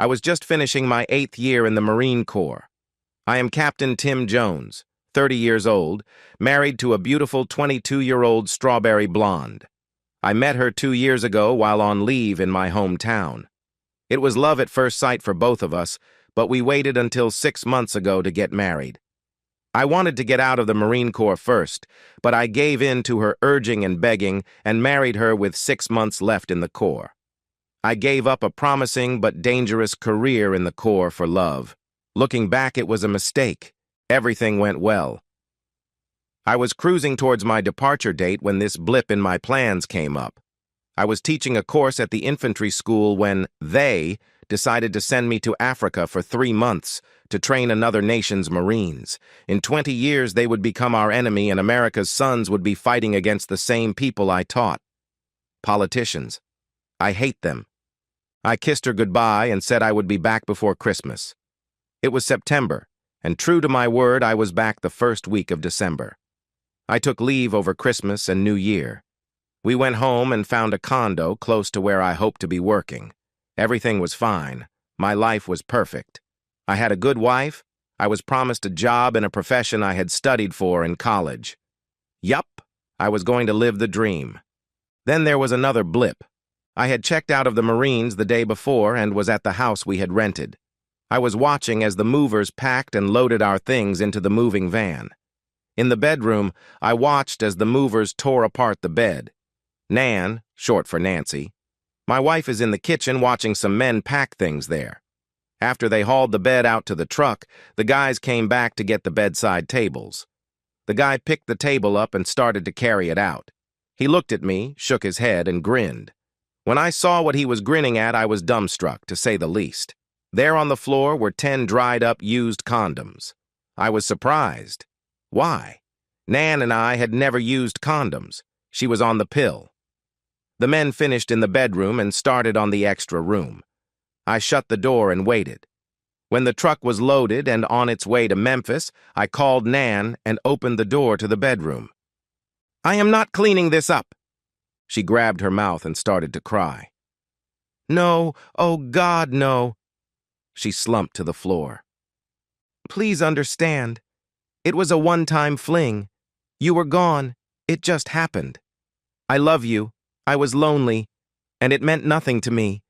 I was just finishing my 8th year in the Marine Corps. I am Captain Tim Jones, 30 years old, married to a beautiful 22-year-old strawberry blonde. I met her 2 years ago while on leave in my hometown. It was love at first sight for both of us, but we waited until 6 months ago to get married. I wanted to get out of the Marine Corps first, but I gave in to her urging and begging and married her with 6 months left in the Corps. I gave up a promising but dangerous career in the Corps for love. Looking back, it was a mistake. Everything went well. I was cruising towards my departure date when this blip in my plans came up. I was teaching a course at the infantry school when they decided to send me to Africa for 3 months to train another nation's Marines. In 20 years, they would become our enemy and America's sons would be fighting against the same people I taught. Politicians. I hate them. I kissed her goodbye and said I would be back before Christmas. It was September, and true to my word, I was back the first week of December. I took leave over Christmas and New Year. We went home and found a condo close to where I hoped to be working. Everything was fine. My life was perfect. I had a good wife. I was promised a job in a profession I had studied for in college. Yup, I was going to live the dream. Then there was another blip. I had checked out of the Marines the day before and was at the house we had rented. I was watching as the movers packed and loaded our things into the moving van. In the bedroom, I watched as the movers tore apart the bed. Nan, short for Nancy, my wife is in the kitchen watching some men pack things there. After they hauled the bed out to the truck, the guys came back to get the bedside tables. The guy picked the table up and started to carry it out. He looked at me, shook his head, and grinned. When I saw what he was grinning at, I was dumbstruck, to say the least. There on the floor were 10 dried-up used condoms. I was surprised. Why? Nan and I had never used condoms. She was on the pill. The men finished in the bedroom and started on the extra room. I shut the door and waited. When the truck was loaded and on its way to Memphis, I called Nan and opened the door to the bedroom. "I am not cleaning this up." She grabbed her mouth and started to cry. "No, oh God, no." She slumped to the floor. "Please understand. It was a one-time fling. You were gone. It just happened. I love you. I was lonely, and it meant nothing to me."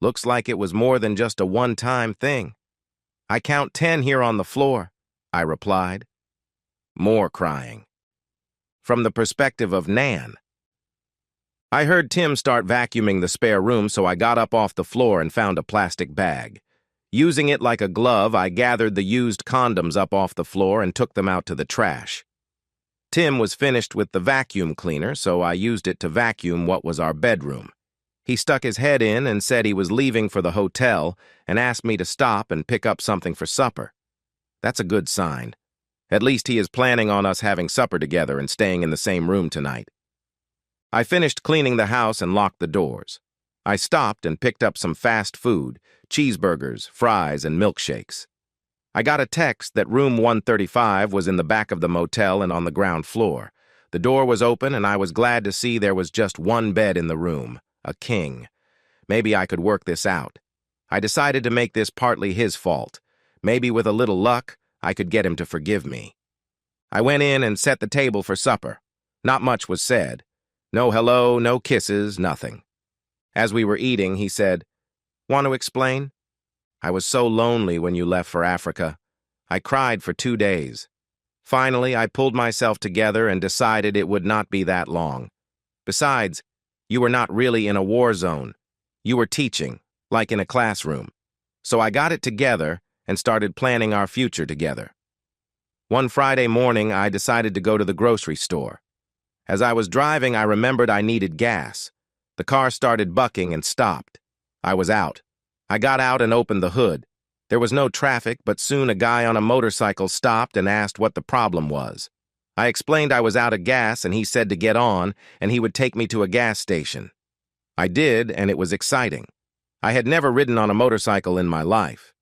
"Looks like it was more than just a one-time thing. I count 10 here on the floor," I replied. More crying. From the perspective of Nan. I heard Tim start vacuuming the spare room, so I got up off the floor and found a plastic bag. Using it like a glove, I gathered the used condoms up off the floor and took them out to the trash. Tim was finished with the vacuum cleaner, so I used it to vacuum what was our bedroom. He stuck his head in and said he was leaving for the hotel and asked me to stop and pick up something for supper. That's a good sign. At least he is planning on us having supper together and staying in the same room tonight. I finished cleaning the house and locked the doors. I stopped and picked up some fast food, cheeseburgers, fries, and milkshakes. I got a text that room 135 was in the back of the motel and on the ground floor. The door was open and I was glad to see there was just one bed in the room, a king. Maybe I could work this out. I decided to make this partly his fault. Maybe with a little luck, I could get him to forgive me. I went in and set the table for supper. Not much was said. No hello, no kisses, nothing. As we were eating, he said, "Want to explain? I was so lonely when you left for Africa. I cried for 2 days. Finally, I pulled myself together and decided it would not be that long. Besides, you were not really in a war zone. You were teaching, like in a classroom. So I got it together and started planning our future together. One Friday morning, I decided to go to the grocery store. As I was driving, I remembered I needed gas. The car started bucking and stopped. I was out. I got out and opened the hood. There was no traffic, but soon a guy on a motorcycle stopped and asked what the problem was. I explained I was out of gas and he said to get on and he would take me to a gas station. I did, and it was exciting. I had never ridden on a motorcycle in my life.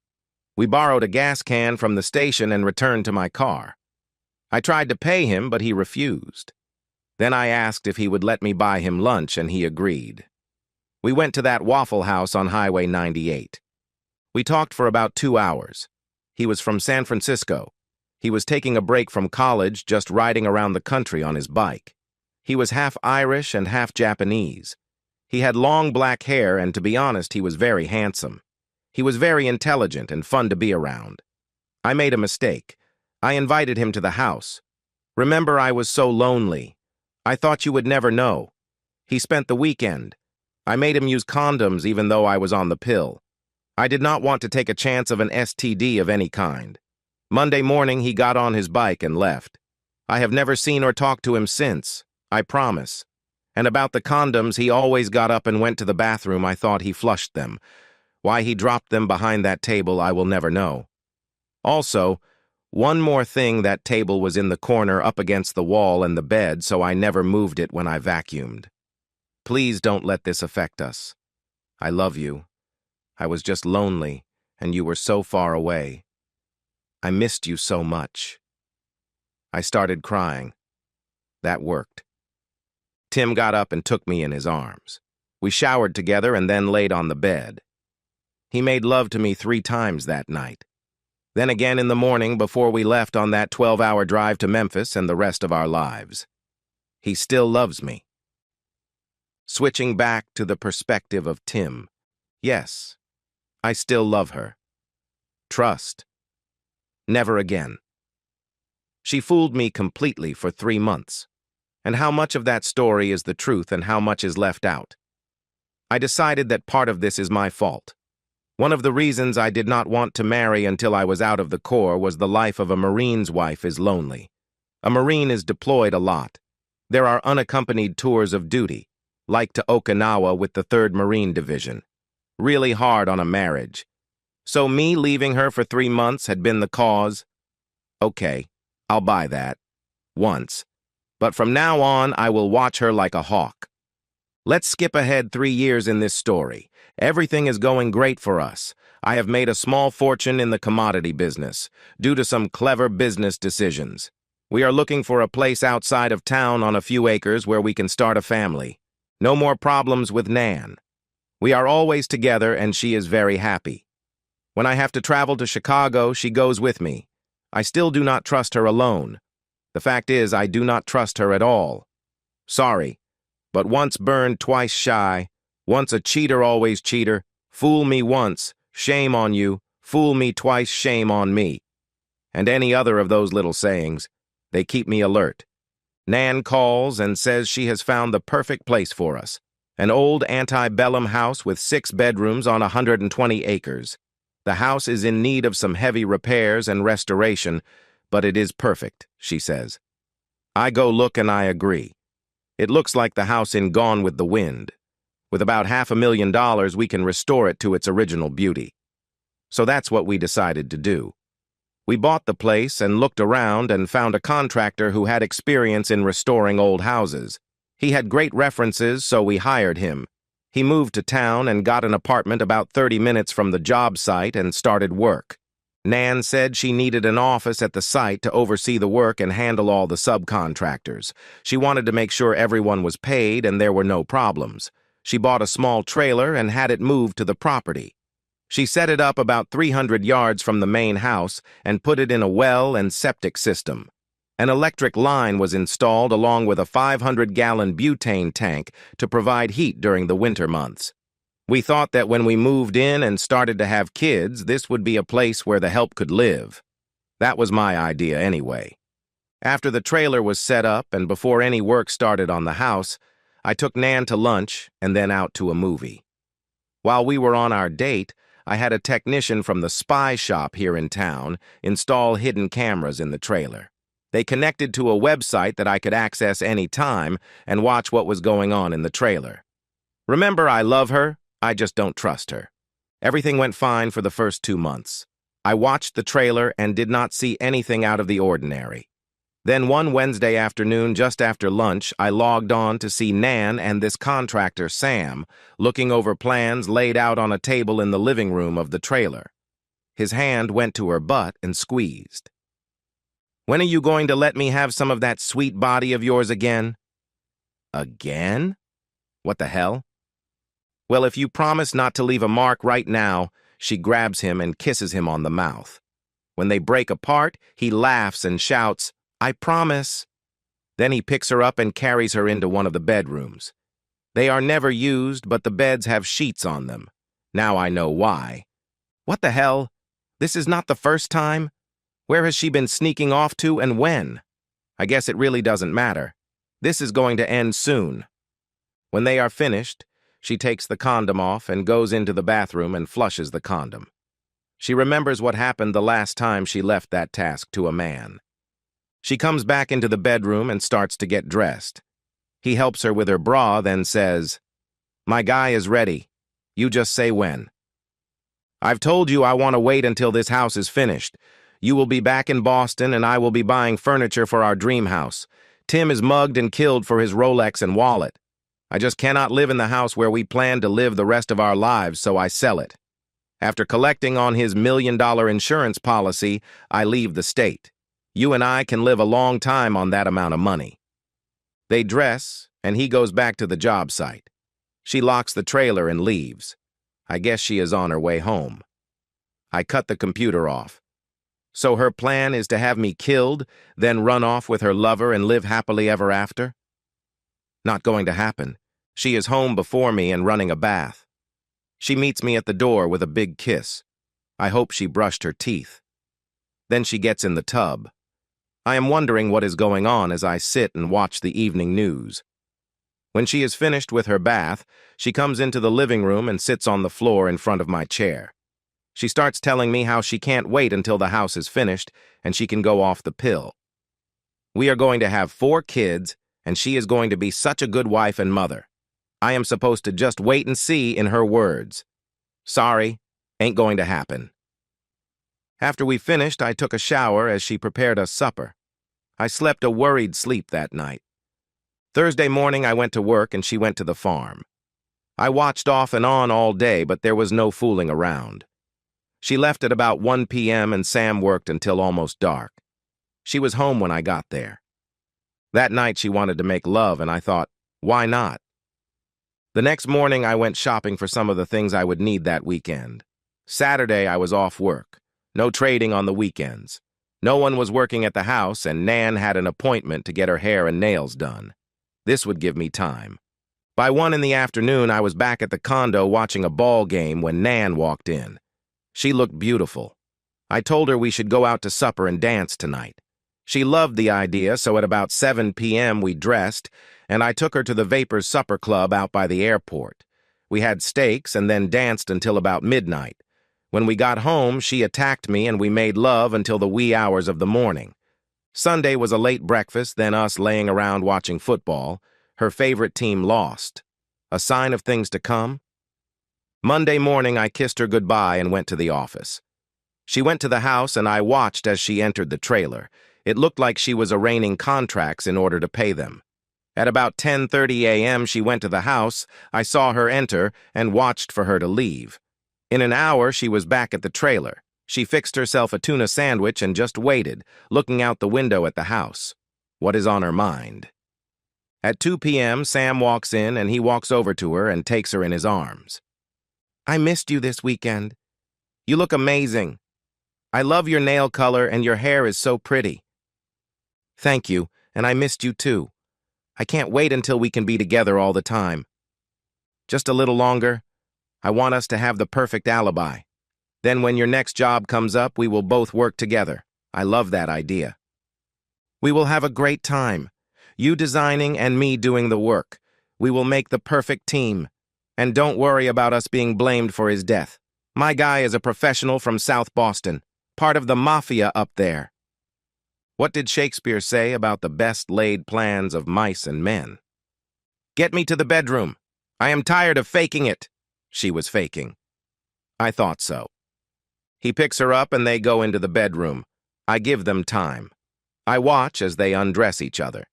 We borrowed a gas can from the station and returned to my car. I tried to pay him, but he refused. Then I asked if he would let me buy him lunch, and he agreed. We went to that Waffle House on Highway 98. We talked for about 2 hours. He was from San Francisco. He was taking a break from college, just riding around the country on his bike. He was half Irish and half Japanese. He had long black hair, and to be honest, he was very handsome. He was very intelligent and fun to be around. I made a mistake. I invited him to the house. Remember, I was so lonely. I thought you would never know. He spent the weekend. I made him use condoms even though I was on the pill. I did not want to take a chance of an STD of any kind. Monday morning, he got on his bike and left. I have never seen or talked to him since, I promise. And about the condoms, he always got up and went to the bathroom. I thought he flushed them. Why he dropped them behind that table, I will never know. Also, one more thing, that table was in the corner up against the wall and the bed, so I never moved it when I vacuumed. Please don't let this affect us. I love you. I was just lonely, and you were so far away. I missed you so much. I started crying. That worked. Tim got up and took me in his arms. We showered together and then laid on the bed. He made love to me 3 times that night. Then again in the morning before we left on that 12-hour drive to Memphis and the rest of our lives. He still loves me. Switching back to the perspective of Tim. Yes, I still love her. Trust. Never again. She fooled me completely for 3 months. And how much of that story is the truth and how much is left out? I decided that part of this is my fault. One of the reasons I did not want to marry until I was out of the Corps was the life of a Marine's wife is lonely. A Marine is deployed a lot. There are unaccompanied tours of duty, like to Okinawa with the 3rd Marine Division. Really hard on a marriage. So me leaving her for 3 months had been the cause? Okay, I'll buy that. Once. But from now on, I will watch her like a hawk. Let's skip ahead 3 years in this story. Everything is going great for us. I have made a small fortune in the commodity business, due to some clever business decisions. We are looking for a place outside of town on a few acres where we can start a family. No more problems with Nan. We are always together and she is very happy. When I have to travel to Chicago, she goes with me. I still do not trust her alone. The fact is, I do not trust her at all. Sorry, but once burned, twice shy. Once a cheater, always cheater. Fool me once, shame on you. Fool me twice, shame on me. And any other of those little sayings. They keep me alert. Nan calls and says she has found the perfect place for us. An old antebellum house with 6 bedrooms on 120 acres. The house is in need of some heavy repairs and restoration, but it is perfect, she says. I go look and I agree. It looks like the house in Gone with the Wind. With about $500,000, we can restore it to its original beauty. So that's what we decided to do. We bought the place and looked around and found a contractor who had experience in restoring old houses. He had great references, so we hired him. He moved to town and got an apartment about 30 minutes from the job site and started work. Nan said she needed an office at the site to oversee the work and handle all the subcontractors. She wanted to make sure everyone was paid and there were no problems. She bought a small trailer and had it moved to the property. She set it up about 300 yards from the main house and put it in a well and septic system. An electric line was installed along with a 500-gallon butane tank to provide heat during the winter months. We thought that when we moved in and started to have kids, this would be a place where the help could live. That was my idea anyway. After the trailer was set up and before any work started on the house, I took Nan to lunch and then out to a movie. While we were on our date, I had a technician from the spy shop here in town install hidden cameras in the trailer. They connected to a website that I could access any time and watch what was going on in the trailer. Remember, I love her. I just don't trust her. Everything went fine for the first 2 months. I watched the trailer and did not see anything out of the ordinary. Then one Wednesday afternoon, just after lunch, I logged on to see Nan and this contractor, Sam, looking over plans laid out on a table in the living room of the trailer. His hand went to her butt and squeezed. When are you going to let me have some of that sweet body of yours again? Again? What the hell? Well, if you promise not to leave a mark right now, She grabs him and kisses him on the mouth. When they break apart, he laughs and shouts, "I promise." Then he picks her up and carries her into one of the bedrooms. They are never used, but the beds have sheets on them. Now I know why. What the hell? This is not the first time? Where has she been sneaking off to and when? I guess it really doesn't matter. This is going to end soon. When they are finished, she takes the condom off and goes into the bathroom and flushes the condom. She remembers what happened the last time she left that task to a man. She comes back into the bedroom and starts to get dressed. He helps her with her bra, then says, "My guy is ready. You just say when." "I've told you I want to wait until this house is finished. You will be back in Boston and I will be buying furniture for our dream house. Tim is mugged and killed for his Rolex and wallet. I just cannot live in the house where we plan to live the rest of our lives, so I sell it. After collecting on his $1 million insurance policy, I leave the state. You and I can live a long time on that amount of money." They dress, and he goes back to the job site. She locks the trailer and leaves. I guess she is on her way home. I cut the computer off. So her plan is to have me killed, then run off with her lover and live happily ever after? Not going to happen. She is home before me and running a bath. She meets me at the door with a big kiss. I hope she brushed her teeth. Then she gets in the tub. I am wondering what is going on as I sit and watch the evening news. When she is finished with her bath, she comes into the living room and sits on the floor in front of my chair. She starts telling me how she can't wait until the house is finished and she can go off the pill. We are going to have 4 kids, and she is going to be such a good wife and mother. I am supposed to just wait and see, in her words. Sorry, ain't going to happen. After we finished, I took a shower as she prepared us supper. I slept a worried sleep that night. Thursday morning, I went to work and she went to the farm. I watched off and on all day, but there was no fooling around. She left at about 1 p.m. and Sam worked until almost dark. She was home when I got there. That night she wanted to make love, and I thought, why not? The next morning I went shopping for some of the things I would need that weekend. Saturday I was off work. No trading on the weekends. No one was working at the house, and Nan had an appointment to get her hair and nails done. This would give me time. By 1 in the afternoon, I was back at the condo watching a ball game when Nan walked in. She looked beautiful. I told her we should go out to supper and dance tonight. She loved the idea, so at about 7 p.m. we dressed, and I took her to the Vapors Supper Club out by the airport. We had steaks and then danced until about midnight. When we got home, she attacked me and we made love until the wee hours of the morning. Sunday was a late breakfast, then us laying around watching football. Her favorite team lost. A sign of things to come? Monday morning, I kissed her goodbye and went to the office. She went to the house and I watched as she entered the trailer. It looked like she was arraigning contracts in order to pay them. At about 10:30 a.m., she went to the house. I saw her enter and watched for her to leave. In an hour, she was back at the trailer. She fixed herself a tuna sandwich and just waited, looking out the window at the house. What is on her mind? At 2 p.m., Sam walks in and he walks over to her and takes her in his arms. "I missed you this weekend. You look amazing. I love your nail color and your hair is so pretty." "Thank you, and I missed you too. I can't wait until we can be together all the time. Just a little longer. I want us to have the perfect alibi. Then when your next job comes up, we will both work together. I love that idea. We will have a great time. You designing and me doing the work. We will make the perfect team. And don't worry about us being blamed for his death. My guy is a professional from South Boston, part of the mafia up there." What did Shakespeare say about the best laid plans of mice and men? "Get me to the bedroom. I am tired of faking it." She was faking. I thought so. He picks her up and they go into the bedroom. I give them time. I watch as they undress each other.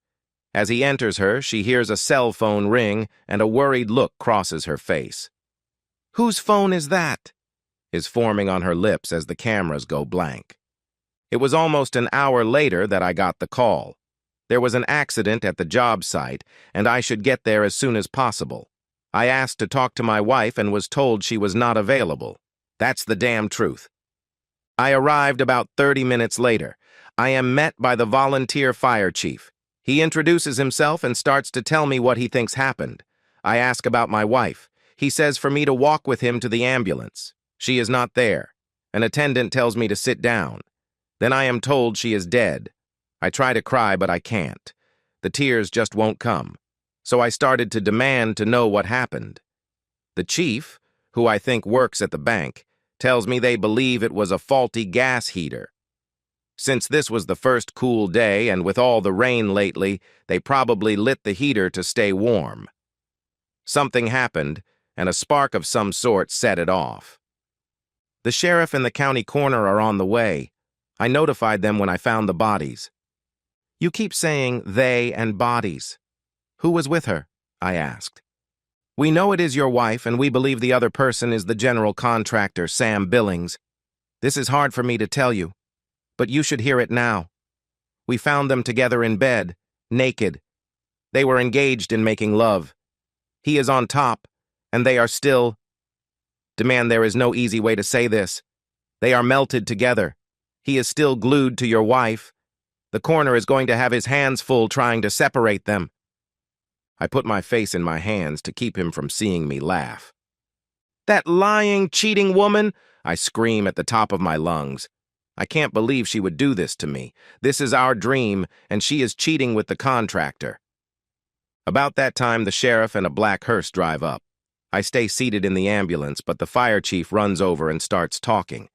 As he enters her, she hears a cell phone ring and a worried look crosses her face. "Whose phone is that?" is forming on her lips as the cameras go blank. It was almost an hour later that I got the call. There was an accident at the job site, and I should get there as soon as possible. I asked to talk to my wife and was told she was not available. That's the damn truth. I arrived about 30 minutes later. I am met by the volunteer fire chief. He introduces himself and starts to tell me what he thinks happened. I ask about my wife. He says for me to walk with him to the ambulance. She is not there. An attendant tells me to sit down. Then I am told she is dead. I try to cry, but I can't. The tears just won't come. So I started to demand to know what happened. The chief, who I think works at the bank, tells me they believe it was a faulty gas heater. Since this was the first cool day and with all the rain lately, they probably lit the heater to stay warm. Something happened, and a spark of some sort set it off. The sheriff and the county coroner are on the way. I notified them when I found the bodies. You keep saying they and bodies. Who was with her? I asked. We know it is your wife, and we believe the other person is the general contractor, Sam Billings. This is hard for me to tell you, but you should hear it now. We found them together in bed, naked. They were engaged in making love. He is on top, and they are still... Demand, there is no easy way to say this. They are melted together. He is still glued to your wife. The coroner is going to have his hands full trying to separate them. I put my face in my hands to keep him from seeing me laugh. That lying, cheating woman! I scream at the top of my lungs. I can't believe she would do this to me. This is our dream, and she is cheating with the contractor. About that time, the sheriff and a black hearse drive up. I stay seated in the ambulance, but the fire chief runs over and starts talking.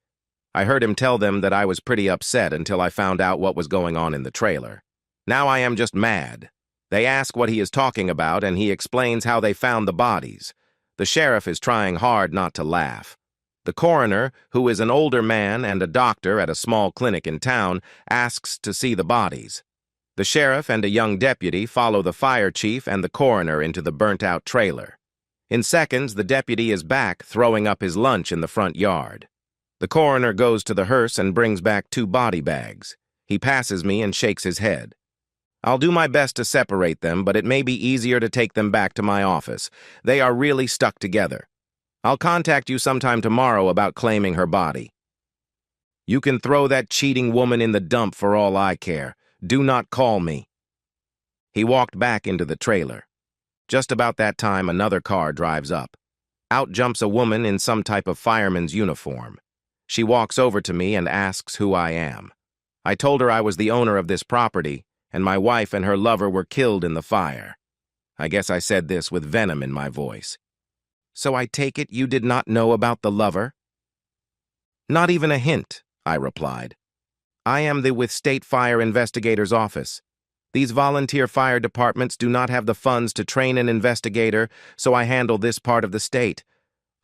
I heard him tell them that I was pretty upset until I found out what was going on in the trailer. Now I am just mad. They ask what he is talking about, and he explains how they found the bodies. The sheriff is trying hard not to laugh. The coroner, who is an older man and a doctor at a small clinic in town, asks to see the bodies. The sheriff and a young deputy follow the fire chief and the coroner into the burnt-out trailer. In seconds, the deputy is back, throwing up his lunch in the front yard. The coroner goes to the hearse and brings back 2 body bags. He passes me and shakes his head. I'll do my best to separate them, but it may be easier to take them back to my office. They are really stuck together. I'll contact you sometime tomorrow about claiming her body. You can throw that cheating woman in the dump for all I care. Do not call me. He walked back into the trailer. Just about that time, another car drives up. Out jumps a woman in some type of fireman's uniform. She walks over to me and asks who I am. I told her I was the owner of this property, and my wife and her lover were killed in the fire. I guess I said this with venom in my voice. So I take it you did not know about the lover? Not even a hint, I replied. I am with State Fire Investigator's office. These volunteer fire departments do not have the funds to train an investigator, so I handle this part of the state.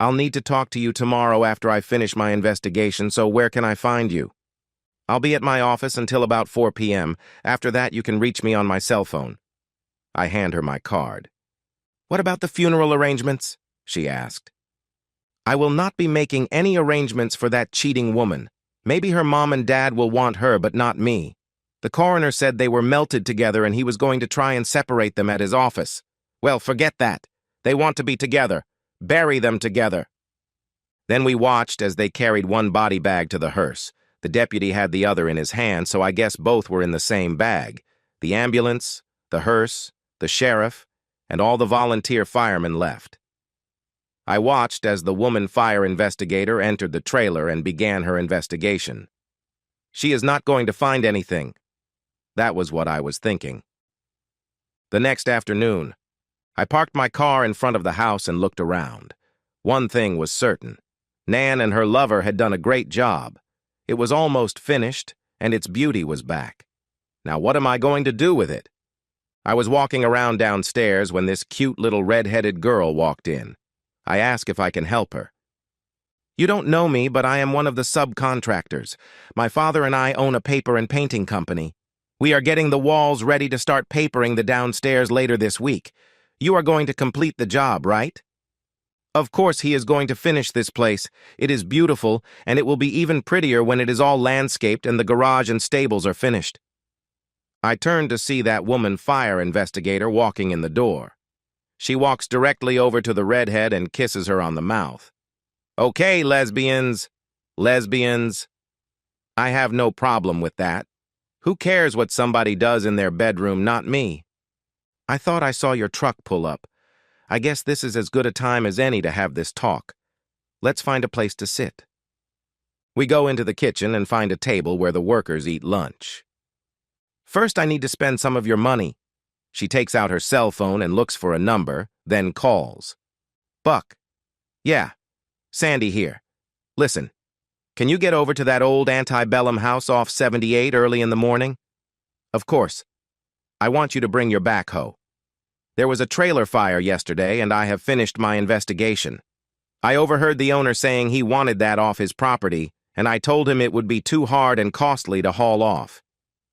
I'll need to talk to you tomorrow after I finish my investigation, so where can I find you? I'll be at my office until about 4 p.m. After that, you can reach me on my cell phone. I hand her my card. What about the funeral arrangements? She asked. I will not be making any arrangements for that cheating woman. Maybe her mom and dad will want her, but not me. The coroner said they were melted together and he was going to try and separate them at his office. Well, forget that. They want to be together. Bury them together. Then we watched as they carried one body bag to the hearse. The deputy had the other in his hand, so I guess both were in the same bag. The ambulance, the hearse, the sheriff, and all the volunteer firemen left. I watched as the woman fire investigator entered the trailer and began her investigation. She is not going to find anything. That was what I was thinking. The next afternoon, I parked my car in front of the house and looked around. One thing was certain. Nan and her lover had done a great job. It was almost finished, and its beauty was back. Now what am I going to do with it? I was walking around downstairs when this cute little red-headed girl walked in. I asked if I can help her. You don't know me, but I am one of the subcontractors. My father and I own a paper and painting company. We are getting the walls ready to start papering the downstairs later this week. You are going to complete the job, right? Of course he is going to finish this place. It is beautiful, and it will be even prettier when it is all landscaped and the garage and stables are finished. I turned to see that woman fire investigator walking in the door. She walks directly over to the redhead and kisses her on the mouth. Okay, lesbians. Lesbians. I have no problem with that. Who cares what somebody does in their bedroom, not me? I thought I saw your truck pull up. I guess this is as good a time as any to have this talk. Let's find a place to sit. We go into the kitchen and find a table where the workers eat lunch. First, I need to spend some of your money. She takes out her cell phone and looks for a number, then calls. Buck. Yeah, Sandy here. Listen, can you get over to that old antebellum house off 78 early in the morning? Of course. I want you to bring your backhoe. There was a trailer fire yesterday, and I have finished my investigation. I overheard the owner saying he wanted that off his property, and I told him it would be too hard and costly to haul off.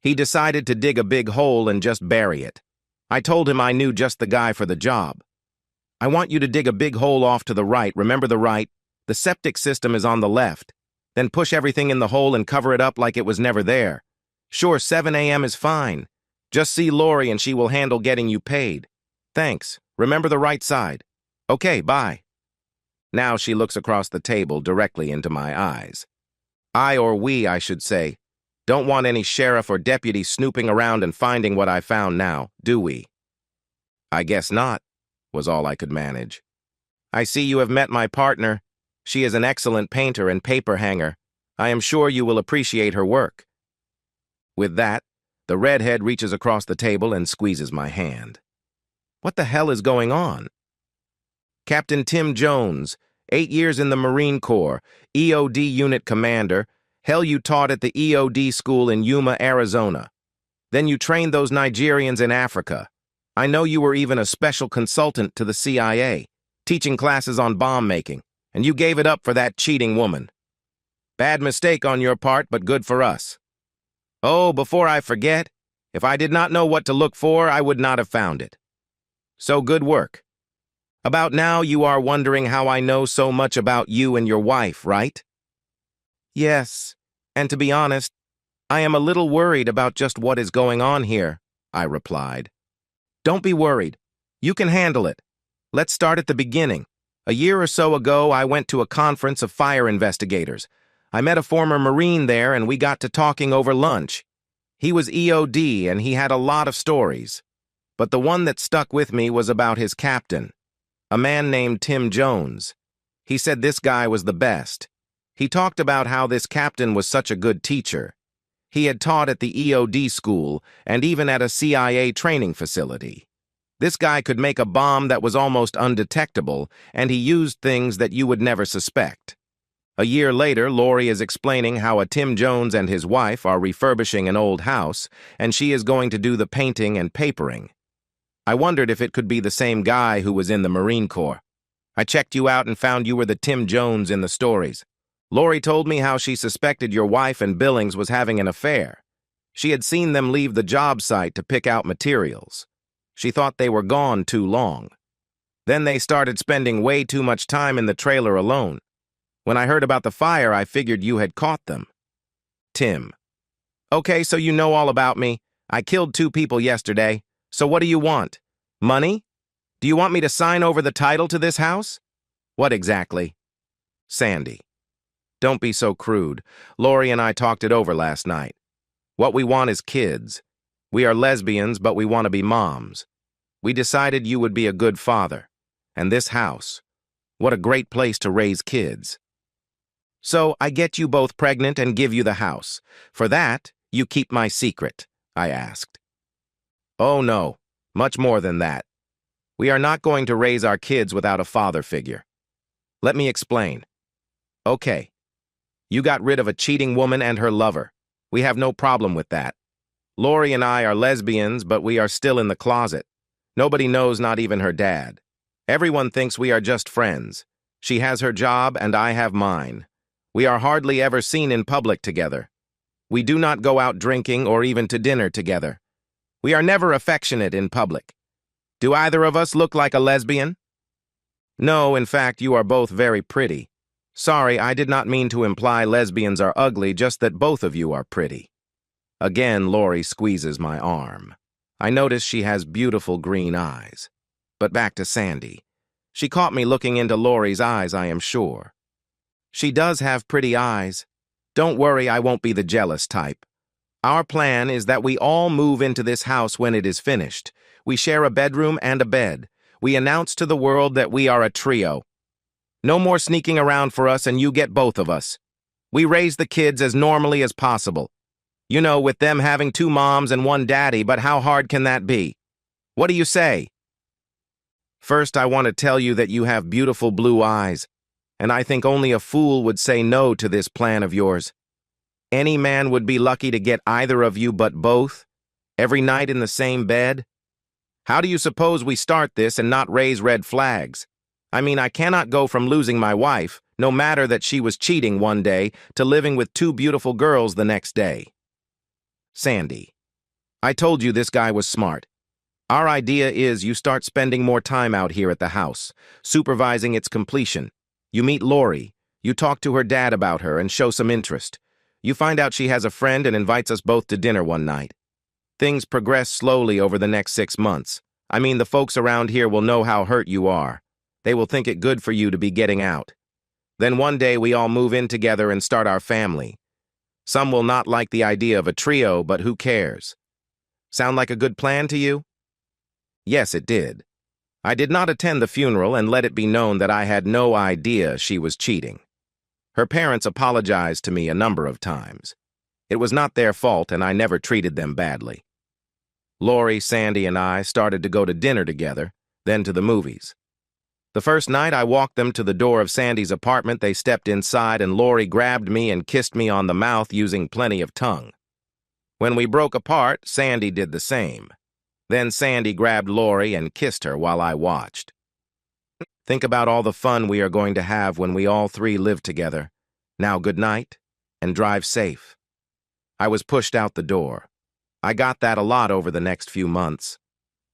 He decided to dig a big hole and just bury it. I told him I knew just the guy for the job. I want you to dig a big hole off to the right. Remember the right? The septic system is on the left. Then push everything in the hole and cover it up like it was never there. Sure, 7 a.m. is fine. Just see Lori and she will handle getting you paid. Thanks. Remember the right side. Okay, bye. Now she looks across the table directly into my eyes. I, or we, I should say, don't want any sheriff or deputy snooping around and finding what I found now, do we? I guess not, was all I could manage. I see you have met my partner. She is an excellent painter and paper hanger. I am sure you will appreciate her work. With that, the redhead reaches across the table and squeezes my hand. What the hell is going on? Captain Tim Jones, 8 years in the Marine Corps, EOD unit commander. Hell, you taught at the EOD school in Yuma, Arizona. Then you trained those Nigerians in Africa. I know you were even a special consultant to the CIA, teaching classes on bomb making, and you gave it up for that cheating woman. Bad mistake on your part, but good for us. Oh, before I forget, if I did not know what to look for, I would not have found it. So good work. About now, you are wondering how I know so much about you and your wife, right? Yes, and to be honest, I am a little worried about just what is going on here, I replied. Don't be worried. You can handle it. Let's start at the beginning. A year or so ago, I went to a conference of fire investigators. I met a former Marine there, and we got to talking over lunch. He was EOD, and he had a lot of stories. But the one that stuck with me was about his captain, a man named Tim Jones. He said this guy was the best. He talked about how this captain was such a good teacher. He had taught at the EOD school and even at a CIA training facility. This guy could make a bomb that was almost undetectable, and he used things that you would never suspect. A year later, Lori is explaining how a Tim Jones and his wife are refurbishing an old house, and she is going to do the painting and papering. I wondered if it could be the same guy who was in the Marine Corps. I checked you out and found you were the Tim Jones in the stories. Lori told me how she suspected your wife and Billings was having an affair. She had seen them leave the job site to pick out materials. She thought they were gone too long. Then they started spending way too much time in the trailer alone. When I heard about the fire, I figured you had caught them. Tim. Okay, so you know all about me. I killed 2 people yesterday. So what do you want? Money? Do you want me to sign over the title to this house? What exactly? Sandy. Don't be so crude. Lori and I talked it over last night. What we want is kids. We are lesbians, but we want to be moms. We decided you would be a good father. And this house. What a great place to raise kids. So I get you both pregnant and give you the house. For that, you keep my secret, I asked. Oh no, much more than that. We are not going to raise our kids without a father figure. Let me explain. Okay. You got rid of a cheating woman and her lover. We have no problem with that. Lori and I are lesbians, but we are still in the closet. Nobody knows, not even her dad. Everyone thinks we are just friends. She has her job and I have mine. We are hardly ever seen in public together. We do not go out drinking or even to dinner together. We are never affectionate in public. Do either of us look like a lesbian? No, in fact, you are both very pretty. Sorry, I did not mean to imply lesbians are ugly, just that both of you are pretty. Again, Lori squeezes my arm. I notice she has beautiful green eyes. But back to Sandy. She caught me looking into Lori's eyes, I am sure. She does have pretty eyes. Don't worry, I won't be the jealous type. Our plan is that we all move into this house when it is finished. We share a bedroom and a bed. We announce to the world that we are a trio. No more sneaking around for us, and you get both of us. We raise the kids as normally as possible. You know, with them having 2 moms and 1 daddy, but how hard can that be? What do you say? First, I want to tell you that you have beautiful blue eyes, and I think only a fool would say no to this plan of yours. Any man would be lucky to get either of you but both, every night in the same bed. How do you suppose we start this and not raise red flags? I mean, I cannot go from losing my wife, no matter that she was cheating one day, to living with 2 beautiful girls the next day. Sandy. I told you this guy was smart. Our idea is you start spending more time out here at the house, supervising its completion. You meet Lori. You talk to her dad about her and show some interest. You find out she has a friend and invites us both to dinner one night. Things progress slowly over the next 6 months. I mean, the folks around here will know how hurt you are. They will think it good for you to be getting out. Then one day we all move in together and start our family. Some will not like the idea of a trio, but who cares? Sound like a good plan to you? Yes, it did. I did not attend the funeral and let it be known that I had no idea she was cheating. Her parents apologized to me a number of times. It was not their fault, and I never treated them badly. Lori, Sandy, and I started to go to dinner together, then to the movies. The first night I walked them to the door of Sandy's apartment, they stepped inside, and Lori grabbed me and kissed me on the mouth using plenty of tongue. When we broke apart, Sandy did the same. Then Sandy grabbed Lori and kissed her while I watched. Think about all the fun we are going to have when we all 3 live together. Now good night, and drive safe. I was pushed out the door. I got that a lot over the next few months.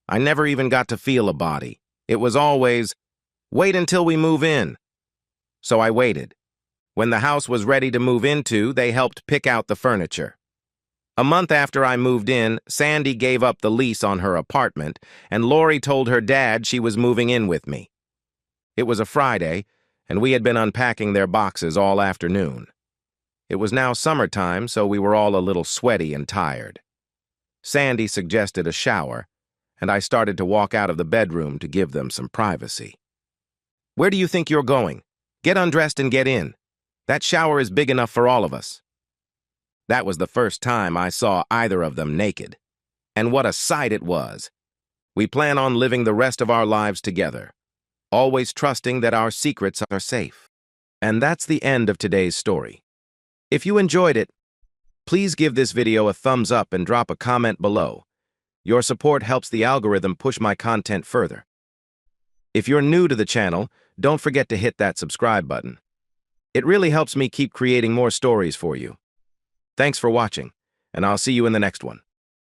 I never even got to feel a body. It was always, wait until we move in. So I waited. When the house was ready to move into, they helped pick out the furniture. A month after I moved in, Sandy gave up the lease on her apartment, and Lori told her dad she was moving in with me. It was a Friday, and we had been unpacking their boxes all afternoon. It was now summertime, so we were all a little sweaty and tired. Sandy suggested a shower, and I started to walk out of the bedroom to give them some privacy. Where do you think you're going? Get undressed and get in. That shower is big enough for all of us. That was the first time I saw either of them naked. And what a sight it was. We plan on living the rest of our lives together, always trusting that our secrets are safe. And that's the end of today's story. If you enjoyed it, please give this video a thumbs up and drop a comment below. Your support helps the algorithm push my content further. If you're new to the channel, don't forget to hit that subscribe button. It really helps me keep creating more stories for you. Thanks for watching, and I'll see you in the next one.